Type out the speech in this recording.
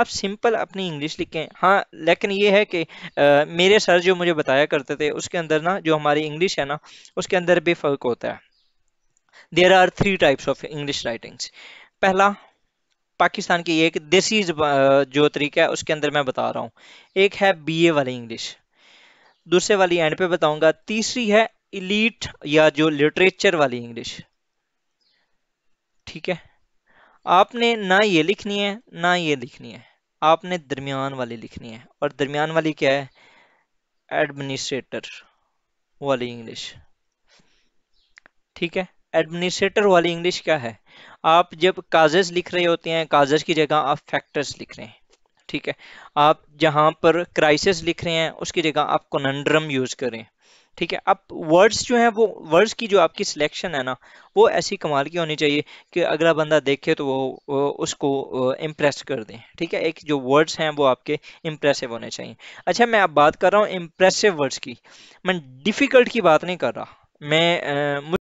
आप सिंपल अपनी इंग्लिश लिखें। हाँ, लेकिन ये है कि मेरे सर जो मुझे बताया करते थे उसके अंदर ना, जो हमारी इंग्लिश है ना, उसके अंदर भी फर्क होता है। There are three types of English writings. पहला, पाकिस्तान की एक देसी जो तरीका है उसके अंदर मैं बता रहा हूँ। एक है बीए वाली इंग्लिश, दूसरे वाली एंड पे बताऊंगा। तीसरी है इलीट या जो लिटरेचर वाली इंग्लिश। ठीक है, आपने ना ये लिखनी है ना ये लिखनी है, आपने दरमियान वाली लिखनी है। और दरमियान वाली क्या है? एडमिनिस्ट्रेटर वाली इंग्लिश। ठीक है, एडमिनिस्ट्रेटर वाली इंग्लिश क्या है? आप जब कागज लिख रहे होते हैं, कागज की जगह आप फैक्टर्स लिख रहे हैं। ठीक है, आप जहां पर क्राइसिस लिख रहे हैं उसकी जगह आप कोनंड्रम यूज करें। ठीक है, अब वर्ड्स जो है, वो वर्ड्स की जो आपकी सिलेक्शन है ना, वो ऐसी कमाल की होनी चाहिए कि अगला बंदा देखे तो वो उसको इम्प्रेस कर दें। ठीक है, एक जो वर्ड्स हैं वो आपके इम्प्रेसिव होने चाहिए। अच्छा, मैं अब बात कर रहा हूँ इम्प्रेसिव वर्ड्स की, मैं डिफिकल्ट की बात नहीं कर रहा। मैं